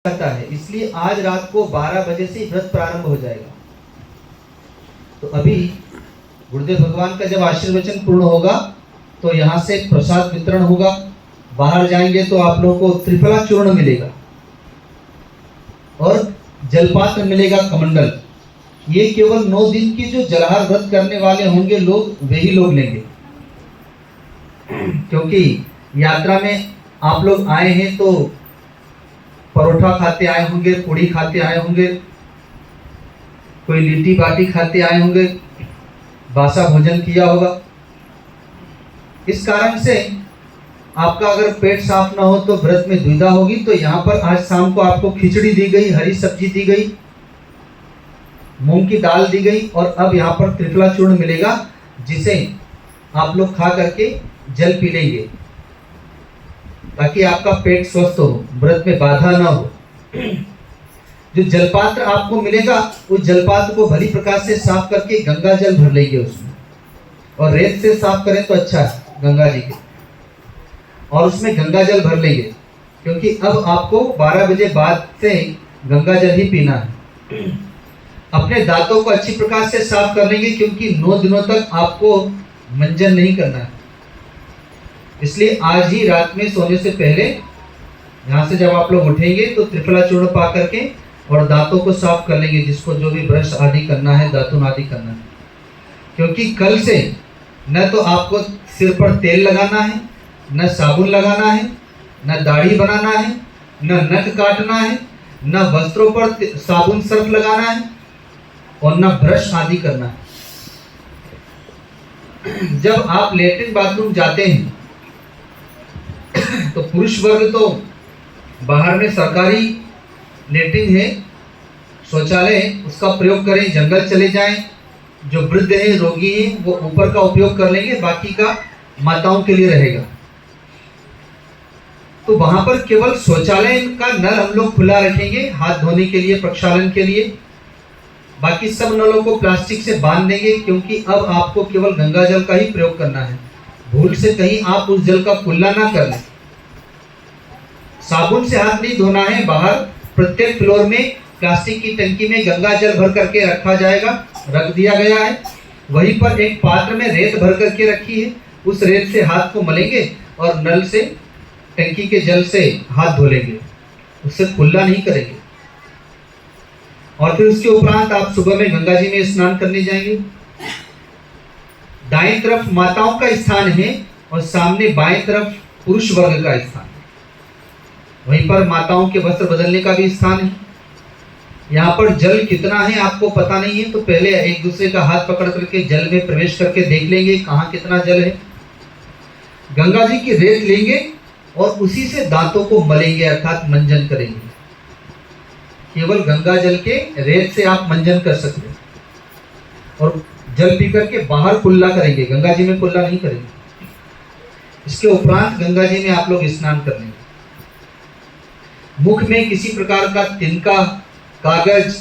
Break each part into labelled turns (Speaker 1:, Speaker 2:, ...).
Speaker 1: आता है, इसलिए आज रात को 12 बजे से व्रत प्रारंभ हो जाएगा। तो अभी गुरुदेव भगवान का जब आशीर्वचन पूर्ण होगा तो यहाँ से प्रसाद वितरण होगा। बाहर जाएंगे तो आप लोगों को त्रिफला चूर्ण मिलेगा और जलपात्र मिलेगा कमंडल। ये केवल 9 दिन की जो जलहार व्रत करने वाले होंगे लोग, वही लोग लेंगे, क्योंकि यात्रा में आप लोग आए हैं तो परोठा खाते आए होंगे, पूड़ी खाते आए होंगे, कोई लिट्टी बाटी खाते आए होंगे, बासा भोजन किया होगा। इस कारण से आपका अगर पेट साफ ना हो तो व्रत में दुविधा होगी। तो यहाँ पर आज शाम को आपको खिचड़ी दी गई, हरी सब्जी दी गई, मूंग की दाल दी गई और अब यहाँ पर त्रिफला चूर्ण मिलेगा, जिसे आप लोग खा करके जल पी लेंगे ताकि आपका पेट स्वस्थ हो, व्रत में बाधा ना हो। जो जलपात्र आपको मिलेगा उस जलपात्र को भली प्रकार से साफ करके गंगा जल भर लेंगे उसमें, और रेत से साफ करें तो अच्छा है गंगा जी के, और उसमें गंगा जल भर लेंगे, क्योंकि अब आपको 12 बजे बाद से गंगा जल ही पीना है। अपने दांतों को अच्छी प्रकार से साफ कर लेंगे, क्योंकि 9 दिनों तक आपको मंजन नहीं करना है। इसलिए आज ही रात में सोने से पहले यहाँ से जब आप लोग उठेंगे तो त्रिफला चूर्ण पा करके और दांतों को साफ कर लेंगे, जिसको जो भी ब्रश आदि करना है, दातुन आदि करना है। क्योंकि कल से न तो आपको सिर पर तेल लगाना है, न साबुन लगाना है, न दाढ़ी बनाना है, न नख काटना है, न वस्त्रों पर साबुन सर्फ लगाना है और न ब्रश आदि करना है। जब आप लेटरिन बाथरूम जाते हैं तो पुरुष वर्ग तो बाहर में सरकारी लेटरिन है, शौचालय, उसका प्रयोग करें, जंगल चले जाएं। जो वृद्ध है, रोगी है, वो ऊपर का उपयोग कर लेंगे, बाकी का माताओं के लिए रहेगा। तो वहां पर केवल शौचालय का नल हम लोग खुला रखेंगे हाथ धोने के लिए, प्रक्षालन के लिए। बाकी सब नलों को प्लास्टिक से बांध देंगे, क्योंकि अब आपको केवल गंगा जल का ही प्रयोग करना है। भूल से कहीं आप उस जल का कुल्ला ना कर लें। साबुन से हाथ नहीं धोना है। बाहर प्रत्येक फ्लोर में प्लास्टिक की टंकी में गंगा जल भर करके रखा जाएगा, रख दिया गया है। वहीं पर एक पात्र में रेत भर करके रखी है, उस रेत से हाथ को मलेंगे और नल से, टंकी के जल से हाथ धो लेंगे, उससे कुल्ला नहीं करेंगे। और फिर उसके उपरांत आप सुबह में गंगा जी में स्नान करने जाएंगे। दाएं तरफ माताओं का स्थान है और सामने बाएं तरफ पुरुष वर्ग का स्थान है। वहीं पर माताओं के वस्त्र बदलने का भी स्थान है। यहाँ पर जल कितना है आपको पता नहीं है, तो पहले एक दूसरे का हाथ पकड़ करके जल में प्रवेश करके देख लेंगे कहाँ कितना जल है। गंगा जी की रेत लेंगे और उसी से दांतों को मलेंगे, अर्थात मंजन करेंगे। केवल गंगा जल के रेत से आप मंजन कर सकते हैं और जल पी करके बाहर कुल्ला करेंगे, गंगा जी में कुल्ला नहीं करेंगे। इसके उपरांत गंगा जी में आप लोग स्नान कर लेंगे। मुख में किसी प्रकार का तिनका, कागज,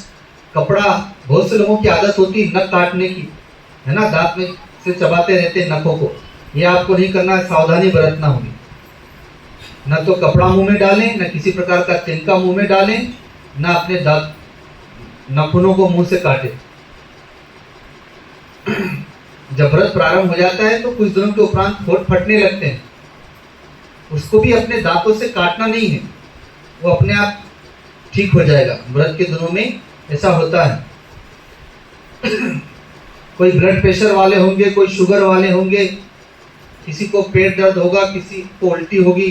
Speaker 1: कपड़ा, बहुत से लोगों की आदत होती है नख काटने की, है ना, दांत में से चबाते रहते हैं नखों को। ये आपको नहीं करना है, सावधानी बरतना होगी। न तो कपड़ा मुंह में डालें, न किसी प्रकार का तिनका मुंह में डालें, न अपने दांत नाखूनों को मुंह से काटें। जब व्रत प्रारंभ हो जाता है तो कुछ दिनों के उपरांत होंठ फटने लगते हैं, उसको भी अपने दांतों से काटना नहीं है, वो अपने आप ठीक हो जाएगा। व्रत के दिनों में ऐसा होता है। कोई ब्लड प्रेशर वाले होंगे, कोई शुगर वाले होंगे, किसी को पेट दर्द होगा, किसी को उल्टी होगी,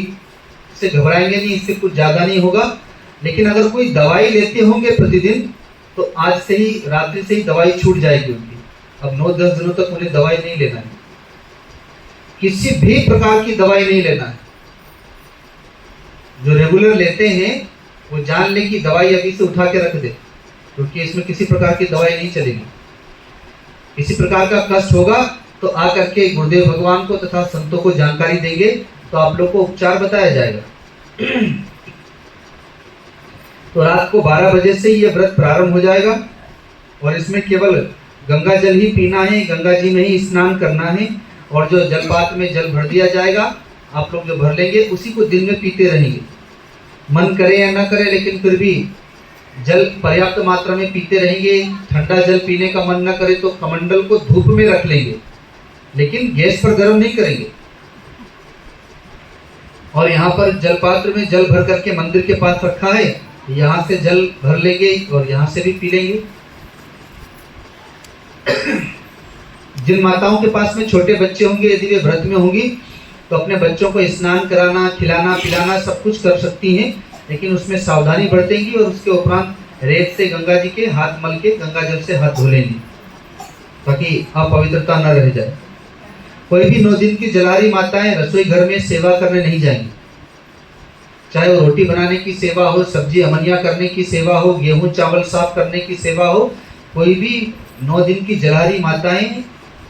Speaker 1: इससे घबराएंगे नहीं, इससे कुछ ज़्यादा नहीं होगा। लेकिन अगर कोई दवाई लेते होंगे प्रतिदिन, तो आज से ही, रात्रि से ही दवाई छूट जाएगी उनकी। अब 9-10 दिनों तक उन्हें दवाई नहीं लेना है, किसी भी प्रकार की दवाई नहीं लेना है। जो रेगुलर लेते हैं वो जान ले कि दवाई अभी से उठा के रख दे, क्योंकि इसमें किसी प्रकार की दवाई नहीं चलेगी। किसी प्रकार का कष्ट होगा तो आकर के गुरुदेव भगवान को तथा संतों को जानकारी देंगे, तो आप लोग को उपचार बताया जाएगा। तो रात को 12 बजे से ये व्रत प्रारंभ हो जाएगा और इसमें केवल गंगा जल ही पीना है, गंगा जी में ही स्नान करना है। और जो जलपात्र में जल भर दिया जाएगा, आप लोग जो भर लेंगे उसी को दिन में पीते रहेंगे। मन करे या ना करे, लेकिन फिर भी जल पर्याप्त मात्रा में पीते रहेंगे। ठंडा जल पीने का मन ना करे तो कमंडल को धूप में रख लेंगे, लेकिन गैस पर गर्म नहीं करेंगे। और यहाँ पर जल पात्र में जल भर करके मंदिर के पास रखा है, यहाँ से जल भर लेंगे और यहाँ से भी पी लेंगे। जिन माताओं के पास में छोटे बच्चे होंगे, यदि वे व्रत में होंगी तो अपने बच्चों को स्नान कराना, खिलाना पिलाना सब कुछ कर सकती हैं, लेकिन उसमें सावधानी बरतेंगी और उसके उपरांत रेत से गंगा जी के हाथ मल के गंगा जल से हाथ धो लेंगी, ताकि अपवित्रता न रह जाए। कोई भी 9 दिन की जलारी माताएं रसोई घर में सेवा करने नहीं जाएंगी, चाहे वो रोटी बनाने की सेवा हो, सब्जी अमनिया करने की सेवा हो, गेहूं चावल साफ करने की सेवा हो। कोई भी 9 दिन की जलारी माताएं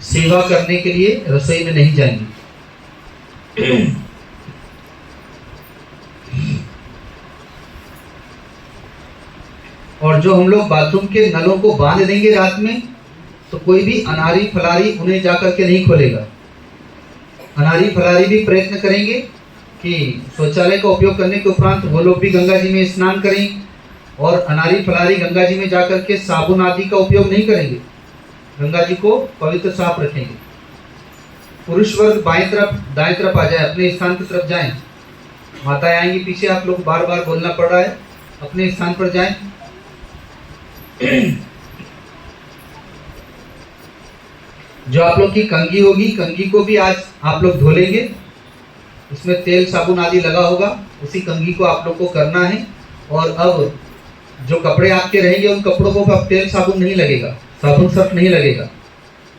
Speaker 1: सेवा करने के लिए रसोई में नहीं जाएंगी। और जो हम लोग बाथरूम के नलों को बांध देंगे रात में, तो कोई भी अनारी फलारी उन्हें जाकर के नहीं खोलेगा। अनारी फलारी भी प्रयत्न करेंगे कि शौचालय का उपयोग करने के उपरांत वो लोग भी गंगा जी में स्नान करें, और अनारी फलारी गंगा जी में जाकर के साबुन आदि का उपयोग नहीं करेंगे, गंगा जी को पवित्र साफ रखेंगे। पुरुष वर्ग बाएं तरफ दाएं तरफ आ जाए, अपने स्थान की तरफ जाएं। माताएं आएंगी पीछे, आप लोग बार बार बोलना पड़ रहा है, अपने स्थान पर जाएं। जो आप लोग की कंघी होगी, कंघी को भी आज आप लोग धो लेंगे, उसमें तेल साबुन आदि लगा होगा, उसी कंघी को आप लोग को करना है। और अब जो कपड़े आपके रहेंगे उन कपड़ों को अब तेल साबुन नहीं लगेगा, साबुन सर्फ नहीं लगेगा।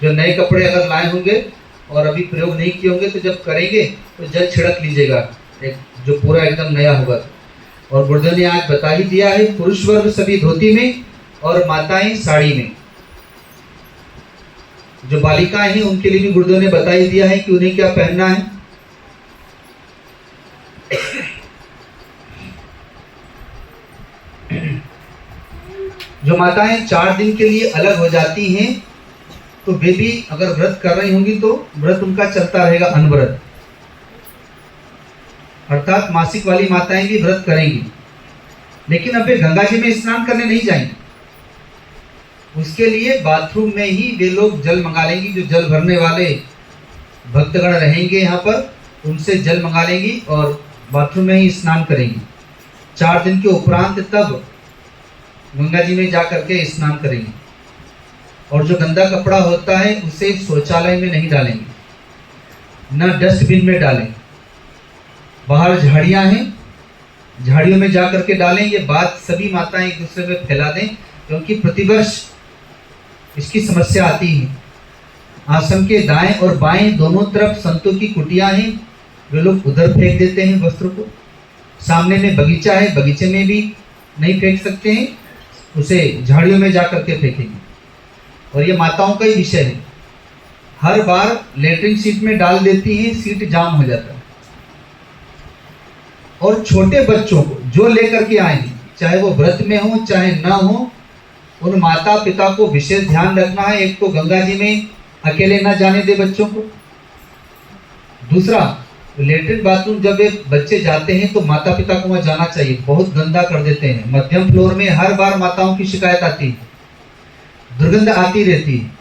Speaker 1: जो नए कपड़े अगर लाए होंगे और अभी प्रयोग नहीं किए होंगे, तो जब करेंगे तो जल छिड़क लीजिएगा, जो पूरा एकदम नया होगा। और गुरुदेव ने आज बता ही दिया है, पुरुष वर्ग सभी धोती में और माताएं साड़ी में। जो बालिकाएं हैं उनके लिए भी गुरुदेव ने बता ही दिया है कि उन्हें क्या पहनना है। जो माताएं 4 दिन के लिए अलग हो जाती हैं, तो वे भी अगर व्रत कर रही होंगी तो व्रत उनका चलता रहेगा, अनव्रत। अर्थात मासिक वाली माताएं भी व्रत करेंगी, लेकिन अब वे गंगा जी में स्नान करने नहीं जाएंगी। उसके लिए बाथरूम में ही वे लोग जल मंगा लेंगी। जो जल भरने वाले भक्तगण रहेंगे यहाँ पर, उनसे जल मंगा लेंगी और बाथरूम में ही स्नान करेंगी। 4 दिन के उपरांत तब गंगा जी में जा करके स्नान करेंगे। और जो गंदा कपड़ा होता है उसे शौचालय में नहीं डालेंगे, न डस्टबिन में डालें। बाहर झाड़ियाँ हैं, झाड़ियों में जा करके डालें। ये बात सभी माताएं एक दूसरे में फैला दें, क्योंकि प्रतिवर्ष इसकी समस्या आती है। आश्रम के दाएं और बाएं दोनों तरफ संतों की कुटिया हैं, वे लोग उधर फेंक देते हैं वस्त्र को। सामने में बगीचा है, बगीचे में भी नहीं फेंक सकते हैं, उसे झाड़ियों में जा करके फेंकेंगे। और ये माताओं का ही विषय है, हर बार लेटरिन सीट में डाल देती हैं, सीट जाम हो जाता है। और छोटे बच्चों को जो लेकर के आएंगे, चाहे वो व्रत में हो चाहे ना हो, उन माता पिता को विशेष ध्यान रखना है। एक तो गंगा जी में अकेले ना जाने दे बच्चों को। दूसरा, लेटरिन बाथरूम जब ये बच्चे जाते हैं तो माता पिता को वहाँ जाना चाहिए, बहुत गंदा कर देते हैं। मध्यम फ्लोर में हर बार माताओं की शिकायत आती है, दुर्गंध आती रहती है।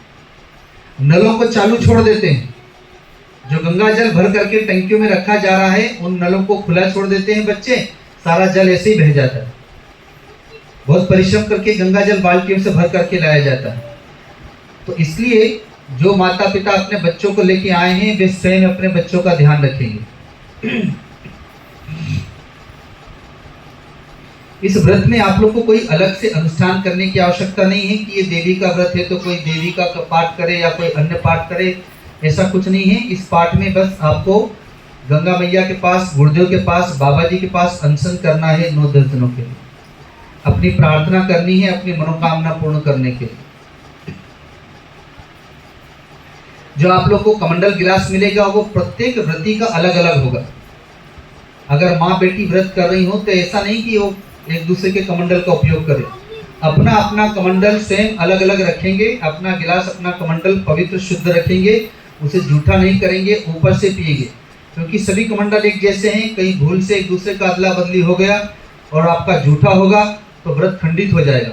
Speaker 1: नलों को चालू छोड़ देते हैं, जो गंगा जल भर करके टंकियों में रखा जा रहा है उन नलों को खुला छोड़ देते हैं बच्चे, सारा जल ऐसे ही बह जाता है। बहुत परिश्रम करके गंगा जल बाल्टियों से भर करके लाया जाता है। तो इसलिए जो माता पिता अपने बच्चों को लेके आए हैं, वे स्वयं अपने बच्चों का ध्यान रखेंगे। इस व्रत में आप लोग को कोई अलग से अनुष्ठान करने की आवश्यकता नहीं है कि ये देवी का व्रत है तो कोई देवी का पाठ करे या कोई अन्य पाठ करे, ऐसा कुछ नहीं है। इस पाठ में बस आपको गंगा मैया के पास, गुरुदेव के पास, बाबा जी के पास अनशन करना है 9-10 दिनों के लिए। अपनी प्रार्थना करनी है अपनी मनोकामना पूर्ण करने के लिए। जो आप लोग को कमंडल गिलास मिलेगा वो प्रत्येक व्रती का अलग अलग होगा। अगर माँ बेटी व्रत कर रही हो तो ऐसा नहीं कि वो एक दूसरे के कमंडल का उपयोग करें। अपना अपना कमंडल स्वयं अलग अलग रखेंगे, अपना गिलास अपना कमंडल पवित्र शुद्ध रखेंगे, उसे जूठा नहीं करेंगे, ऊपर से पिएंगे। क्योंकि सभी कमंडल एक जैसे हैं, कहीं भूल से एक दूसरे का अदला बदली हो गया और आपका झूठा होगा तो व्रत खंडित हो जाएगा।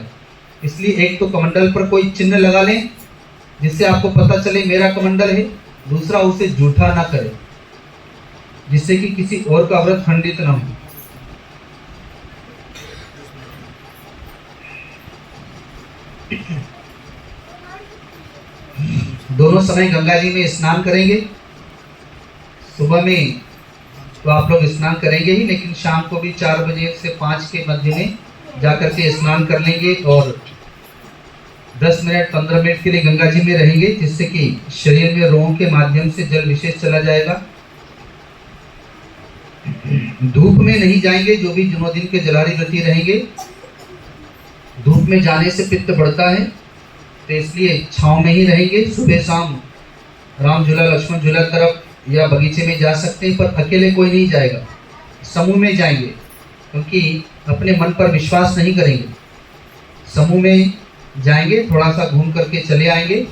Speaker 1: इसलिए एक तो कमंडल पर कोई चिन्ह लगा लें जिससे आपको पता चले मेरा कमंडल है। दूसरा, उसे झूठा ना करें जिससे कि किसी और का व्रत खंडित ना हो। दोनों समय गंगा जी में स्नान करेंगे। सुबह में तो आप लोग स्नान करेंगे ही, लेकिन शाम को भी 4 बजे से 5 के मध्य में जाकर के स्नान कर लेंगे और 10 मिनट 15 मिनट के लिए गंगा जी में रहेंगे, जिससे कि शरीर में रोगों के माध्यम से जल विशेष चला जाएगा। धूप में नहीं जाएंगे। जो भी 9 दिन के जलारी व्रती रहेंगे, धूप में जाने से पित्त बढ़ता है, तो इसलिए छांव में ही रहेंगे। सुबह शाम राम झूला लक्ष्मण झूला तरफ या बगीचे में जा सकते हैं, पर अकेले कोई नहीं जाएगा, समूह में जाएंगे, क्योंकि अपने मन पर विश्वास नहीं करेंगे। समूह में जाएंगे, थोड़ा सा घूम करके चले आएंगे,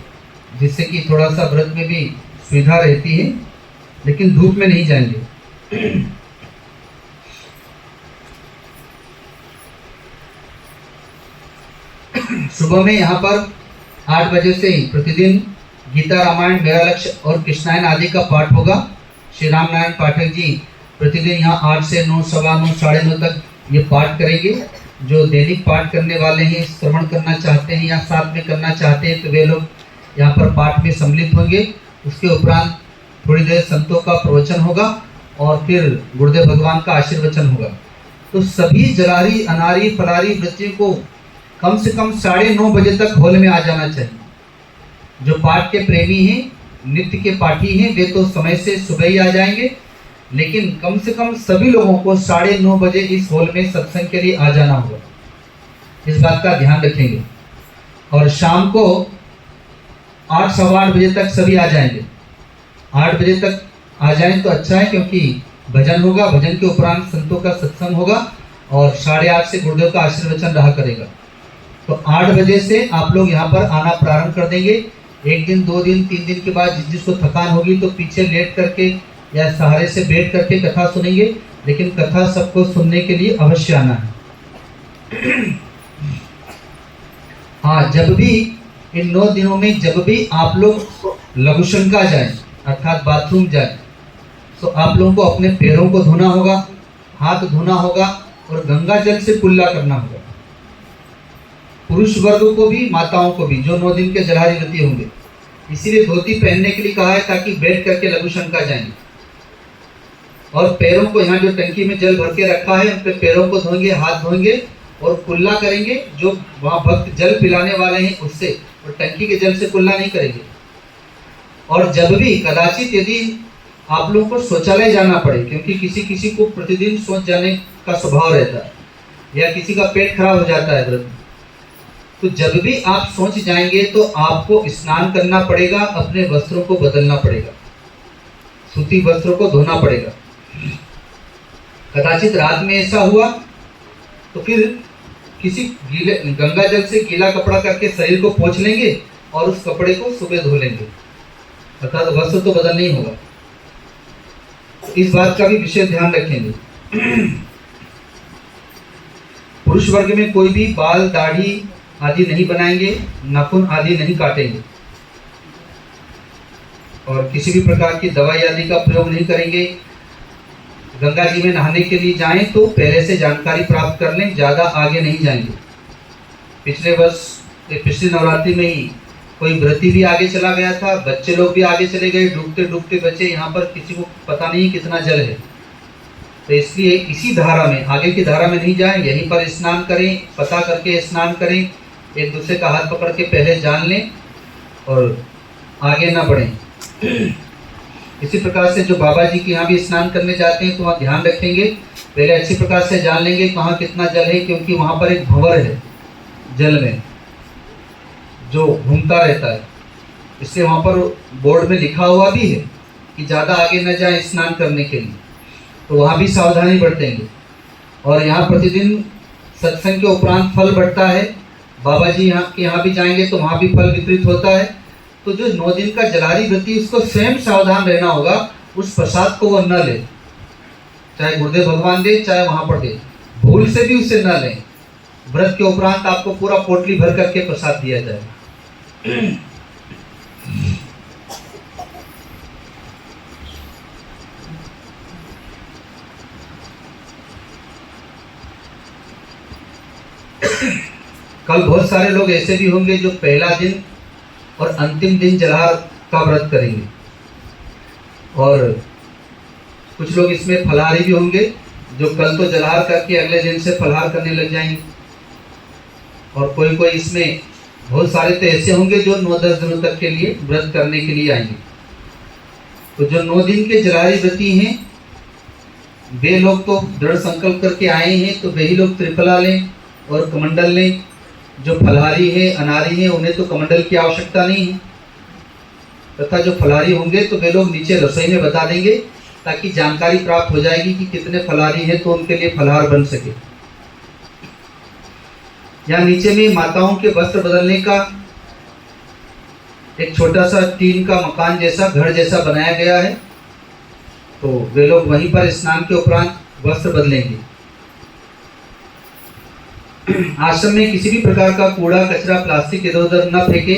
Speaker 1: जिससे कि थोड़ा सा व्रत में भी सुविधा रहती है, लेकिन धूप में नहीं जाएंगे। सुबह में यहाँ पर 8 बजे से प्रतिदिन गीता रामायण मेरा लक्ष्य और कृष्णायन आदि का पाठ होगा। श्री राम नारायण पाठक जी प्रतिदिन यहाँ 8 से 9, सवा 9, साढ़े 9 तक ये पाठ करेंगे। जो दैनिक पाठ करने वाले हैं, श्रवण करना चाहते हैं या साथ में करना चाहते हैं, तो वे लोग यहाँ पर पाठ में सम्मिलित होंगे। उसके उपरांत थोड़ी देर संतों का प्रवचन होगा और फिर गुरुदेव भगवान का आशीर्वचन होगा। तो सभी जलारी अनारी फलारी व्रतियों को कम से कम 9:30 बजे तक हॉल में आ जाना चाहिए। जो पाठ के प्रेमी हैं, नित्य के पाठी हैं, वे तो समय से सुबह ही आ जाएंगे, लेकिन कम से कम सभी लोगों को 9:30 बजे इस हॉल में सत्संग के लिए आ जाना होगा। इस बात का ध्यान रखेंगे। और शाम को 8, सवा 8 बजे तक सभी आ जाएंगे। 8 बजे तक आ जाएं तो अच्छा है, क्योंकि भजन होगा, भजन के उपरांत संतों का सत्संग होगा और 8:30 से गुरुदेव का आशीर्वचन रहा करेगा। तो 8 बजे से आप लोग यहाँ पर आना प्रारंभ कर देंगे। 1 दिन, 2 दिन, 3 दिन के बाद जिसको थकान होगी तो पीछे लेट करके या सहारे से बैठ करके कथा सुनेंगे, लेकिन कथा सबको सुनने के लिए अवश्य आना है। हाँ, जब भी इन 9 दिनों में जब भी आप लोग लघुशंका जाए अर्थात बाथरूम जाए, तो आप लोगों को अपने पैरों को धोना होगा, हाथ धोना होगा और गंगा जल से कुल्ला करना होगा। पुरुष वर्ग को भी, माताओं को भी, जो 9 दिन के जलारी व्रती होंगे। इसीलिए धोती पहनने के लिए कहा है, ताकि बैठ करके लघुशंका जाएंगे। और पैरों को, यहाँ जो टंकी में जल भर के रखा है, उन पे पैरों को धोएंगे, हाथ धोएंगे और कुल्ला करेंगे। जो वहाँ भक्त जल पिलाने वाले हैं उससे, और टंकी के जल से कुल्ला नहीं करेंगे। और जब भी कदाचित यदि आप लोगों को शौचालय जाना पड़े, क्योंकि किसी किसी को प्रतिदिन शौच जाने का स्वभाव रहता है या किसी का पेट खराब हो जाता है व्रत में, तो जब भी आप सोच जाएंगे तो आपको स्नान करना पड़ेगा, अपने वस्त्रों को बदलना पड़ेगा, सूती वस्त्रों को धोना पड़ेगा। कदाचित रात में ऐसा हुआ तो फिर किसी गीले गंगा जल से गीला कपड़ा करके शरीर को पोंछ लेंगे और उस कपड़े को सुबह धो लेंगे, अर्थात वस्त्र तो बदल नहीं होगा। इस बात का भी विशेष ध्यान रखेंगे। पुरुष वर्ग में कोई भी बाल, दाढ़ी आदि नहीं बनाएंगे, नाखून आदि नहीं काटेंगे और किसी भी प्रकार की दवाई आदि का प्रयोग नहीं करेंगे। गंगा जी में नहाने के लिए जाएं तो पहले से जानकारी प्राप्त कर लें, ज़्यादा आगे नहीं जाएंगे। पिछले वर्ष, पिछले नवरात्रि में ही कोई व्रती भी आगे चला गया था, बच्चे लोग भी आगे चले गए, डूबते डूबते बचे। यहाँ पर किसी को पता नहीं कितना जल है, तो इसलिए इसी धारा में, आगे की धारा में नहीं जाएं, यहीं पर स्नान करें, पता करके स्नान करें, एक दूसरे का हाथ पकड़ के पहले जान लें और आगे ना बढ़ें। इसी प्रकार से जो बाबा जी के यहाँ भी स्नान करने जाते हैं तो वहाँ ध्यान रखेंगे, पहले अच्छी प्रकार से जान लेंगे कहाँ कितना जल है, क्योंकि वहाँ पर एक भंवर है जल में जो घूमता रहता है। इसलिए वहाँ पर बोर्ड में लिखा हुआ भी है कि ज़्यादा आगे न जाए स्नान करने के लिए, तो वहाँ भी सावधानी बरतेंगे। और यहाँ प्रतिदिन सत्संग के उपरांत फल बढ़ता है। बाबा जी यहाँ भी जाएंगे तो वहाँ भी फल वितरित होता है। तो जो 9 दिन का जलारी व्रती, उसको स्वयं सावधान रहना होगा, उस प्रसाद को वो न ले, चाहे गुरुदेव भगवान दे चाहे वहाँ पर दे। भूल से भी उसे न लें। व्रत के उपरांत आपको पूरा पोटली भर करके प्रसाद दिया जाए। कल बहुत सारे लोग ऐसे भी होंगे जो पहला दिन और अंतिम दिन जलहार का व्रत करेंगे, और कुछ लोग इसमें फलाहारी भी होंगे जो कल तो जलहार करके अगले दिन से फलाहार करने लग जाएंगे। और कोई कोई इसमें बहुत सारे तो ऐसे होंगे जो 9-10 दिनों तक के लिए व्रत करने के लिए आएंगे। तो जो 9 दिन के जलहारी व्रती हैं वे लोग तो दृढ़ संकल्प करके आए हैं, तो वही लोग त्रिफला लें और कमंडल लें। जो फलाहारी है, अनारी है, उन्हें तो कमंडल की आवश्यकता नहीं है, तथा जो फलाहारी होंगे तो वे लोग नीचे रसोई में बता देंगे ताकि जानकारी प्राप्त हो जाएगी कि कितने फलाहारी हैं, तो उनके लिए फलाहार बन सके। यहाँ नीचे में माताओं के वस्त्र बदलने का एक छोटा सा टीन का मकान जैसा, घर जैसा बनाया गया है, तो वे लोग वहीं पर स्नान के उपरांत वस्त्र बदलेंगे। आश्रम में किसी भी प्रकार का कूड़ा कचरा प्लास्टिक इधर उधर न फेंके।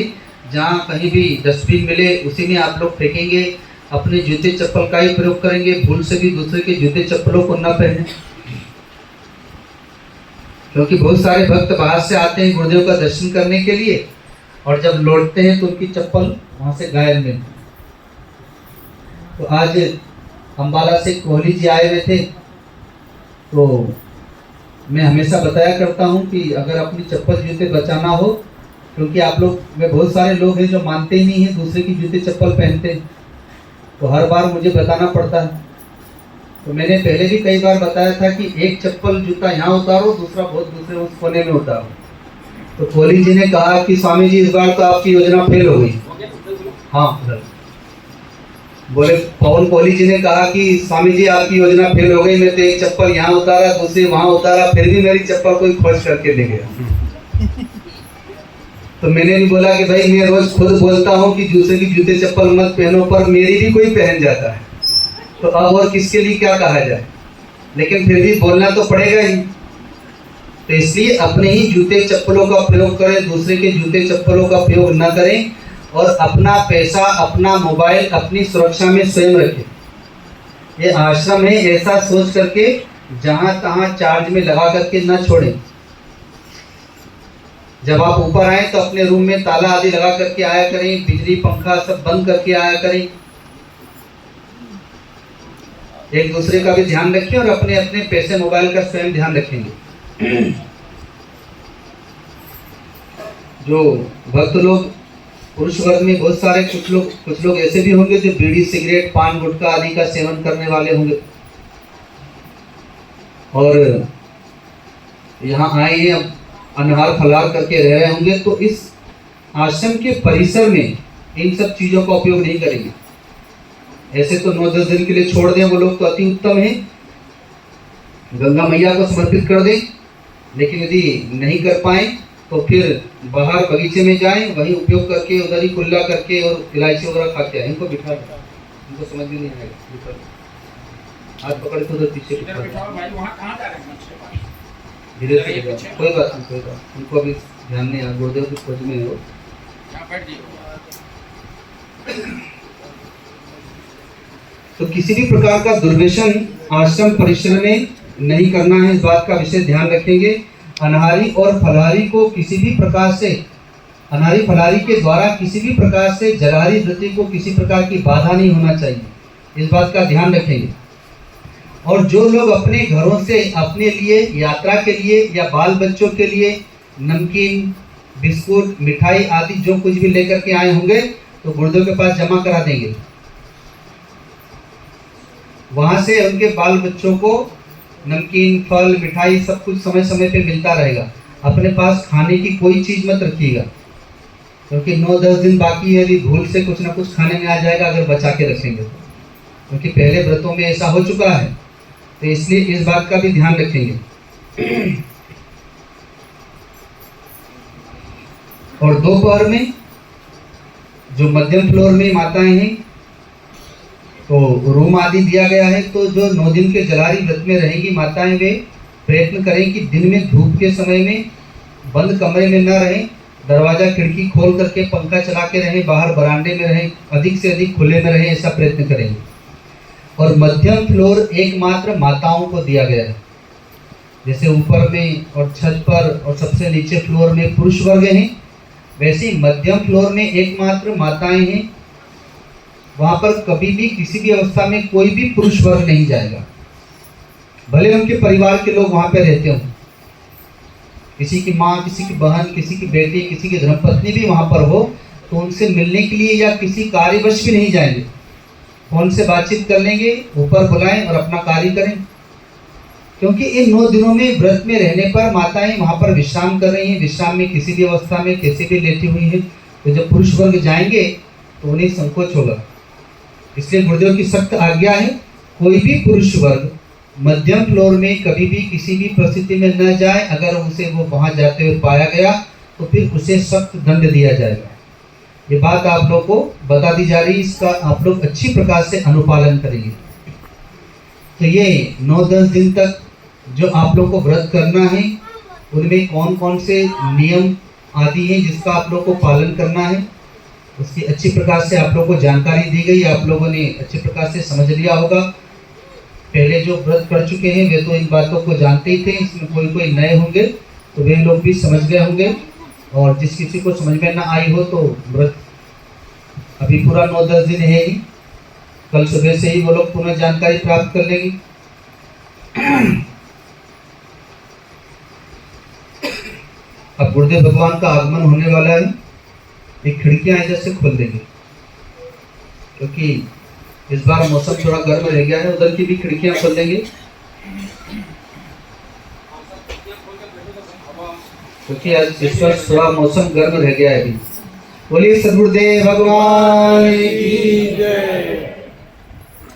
Speaker 1: जहाँ कहीं भी डस्टबिन मिले उसी में आप लोग फेंकेंगे। अपने जूते चप्पल का ही प्रयोग करेंगे, भूल से भी दूसरे के जूते चप्पलों को न पहने, क्योंकि बहुत सारे भक्त बाहर से आते हैं गुरुदेव का दर्शन करने के लिए, और जब लौटते हैं तो उनकी चप्पल वहाँ से गायब मिलती। तो आज अम्बाला से कोहली जी आए हुए थे, तो मैं हमेशा बताया करता हूँ कि अगर अपनी चप्पल जूते बचाना हो, क्योंकि आप लोग में बहुत सारे लोग हैं जो मानते ही नहीं हैं, दूसरे की जूते चप्पल पहनते हैं, तो हर बार मुझे बताना पड़ता है। तो मैंने पहले भी कई बार बताया था कि एक चप्पल जूता यहाँ उतारो, दूसरा बहुत दूसरे उस कोने में उतारो। तो कोहली जी ने कहा कि स्वामी जी इस बार तो आपकी योजना फेल हो गई। हाँ, बोले पवन कोहली जी ने कहा कि स्वामी जी आपकी योजना फेल हो गई, मैं तो एक चप्पल यहाँ उतारा, दूसरी वहां उतारा, फिर भी मेरी चप्पल कोई खोज करके ले गया। तो मैंने भी बोला कि भाई मैं रोज खुद बोलता हूँ कि दूसरे की जूते चप्पल मत पहनो, पर मेरी भी कोई पहन जाता है, तो अब और किसके लिए क्या कहा जाए, लेकिन फिर भी बोलना तो पड़ेगा ही। तो इसलिए अपने ही जूते चप्पलों का प्रयोग करें, दूसरे के जूते चप्पलों का प्रयोग न करें, और अपना पैसा, अपना मोबाइल अपनी सुरक्षा में स्वयं रखें। ये आश्रम है, ऐसा सोच करके जहां तहां चार्ज में लगा करके न छोड़ें। जब आप ऊपर आए तो अपने रूम में ताला आदि लगा करके आया करें, बिजली पंखा सब बंद करके आया करें। एक दूसरे का भी ध्यान रखें और अपने अपने पैसे मोबाइल का स्वयं ध्यान रखेंगे। जो भक्त लोग पुरुष वर्ग में बहुत सारे कुछ लोग ऐसे भी होंगे जो बीड़ी सिगरेट पान गुटखा आदि का सेवन करने वाले होंगे, और यहाँ आए हैं अब अनहार फलाहार करके रह रहे होंगे, तो इस आश्रम के परिसर में इन सब चीजों का उपयोग नहीं करेंगे। ऐसे तो 9-10 दिन के लिए छोड़ दें वो लोग तो अति उत्तम है, गंगा मैया को समर्पित कर दें। लेकिन यदि नहीं कर पाए तो फिर बाहर बगीचे में जाएं, वहीं उपयोग करके उधर ही कुल्ला करके और इलायची वगैरह खाते हैं। इनको बिठा दो, इनको समझ में नहीं आएगा, हाथ पकड़ के उधर पीछे बिठा दो, धीरे से, कोई बात नहीं, कोई बात, उनको अभी ध्यान नहीं आ, गुरुदेव की खोज में हो। तो किसी भी प्रकार का दुर्व्यसन आश्रम परिसर में नहीं करना है, इस बात का विशेष ध्यान रखेंगे। अनाहारी और फलाहारी को किसी भी प्रकार से, अनाहारी फलाहारी के द्वारा किसी भी प्रकार से जलहारी व्रती को किसी प्रकार की बाधा नहीं होना चाहिए, इस बात का ध्यान रखेंगे। और जो लोग अपने घरों से अपने लिए यात्रा के लिए या बाल बच्चों के लिए नमकीन, बिस्कुट, मिठाई आदि जो कुछ भी लेकर के आए होंगे तो गुरुदेव के पास जमा करा देंगे। वहां से उनके बाल बच्चों को नमकीन, फल, मिठाई सब कुछ समय समय पे मिलता रहेगा। अपने पास खाने की कोई चीज मत रखिएगा, क्योंकि 9-10 दिन बाकी है, यदि भूल से कुछ ना कुछ खाने में आ जाएगा अगर बचा के रखेंगे तो, क्योंकि पहले व्रतों में ऐसा हो चुका है। तो इसलिए इस बात का भी ध्यान रखेंगे। और दोपहर में जो मध्यम फ्लोर में माताएं हैं तो रूम आदि दिया गया है, तो जो 9 दिन के जलहारी व्रत में रहेंगी माताएं वे प्रयत्न करें कि दिन में धूप के समय में बंद कमरे में न रहें, दरवाजा खिड़की खोल करके पंखा चला के रहें, बाहर बरामदे में रहें, अधिक से अधिक खुले में रहें, ऐसा प्रयत्न करेंगे। और मध्यम फ्लोर एकमात्र माताओं को दिया गया है। जैसे ऊपर में और छत पर और सबसे नीचे फ्लोर में पुरुष वर्ग हैं, वैसे ही मध्यम फ्लोर में एकमात्र माताएं हैं। वहां पर कभी भी किसी भी अवस्था में कोई भी पुरुष वर्ग नहीं जाएगा, भले उनके परिवार के लोग वहां पर रहते हों। किसी की माँ, किसी की बहन, किसी की बेटी, किसी की धर्मपत्नी भी वहां पर हो तो उनसे मिलने के लिए या किसी कार्यवश भी नहीं जाएंगे, फोन से बातचीत कर लेंगे, ऊपर बुलाएं और अपना कार्य करें। क्योंकि इन 9 दिनों में व्रत में रहने पर माताएं वहां पर विश्राम कर रही हैं, विश्राम में किसी भी अवस्था में कैसे भी लेटी हुई हैं। तो जब पुरुष वर्ग जाएंगे तो उन्हें संकोच होगा, इसलिए गुरुदेव की सख्त आज्ञा है कोई भी पुरुष वर्ग मध्यम फ्लोर में कभी भी किसी भी परिस्थिति में न जाए। अगर उसे वो वहां जाते हुए पाया गया तो फिर उसे सख्त दंड दिया जाएगा। ये बात आप लोग को बता दी जा रही है, इसका आप लोग अच्छी प्रकार से अनुपालन करेंगे। तो ये 9-10 दिन तक जो आप लोग को व्रत करना है, उनमें कौन कौन से नियम आदि हैं जिसका आप लोग को पालन करना है, उसकी अच्छी प्रकार से आप लोग को जानकारी दी गई। आप लोगों ने अच्छी प्रकार से समझ लिया होगा। पहले जो व्रत कर चुके हैं वे तो इन बातों को जानते ही थे, इसमें कोई नए होंगे तो वे लोग भी समझ गए होंगे। और जिस किसी को समझ में ना आई हो तो व्रत अभी पूरा 9-10 दिन है ही, कल सुबह से ही वो लोग पुनः जानकारी प्राप्त कर लेंगे। अब गुरुदेव भगवान का आगमन होने वाला है, ये खिड़कियां इधर से खोल देंगे क्योंकि इस बार मौसम थोड़ा गर्म रह गया है। उधर की भी खिड़कियां खोल देंगे क्योंकि आज इस बार थोड़ा मौसम गर्म रह गया है अभी। बोलिए सद्गुरुदेव भगवान की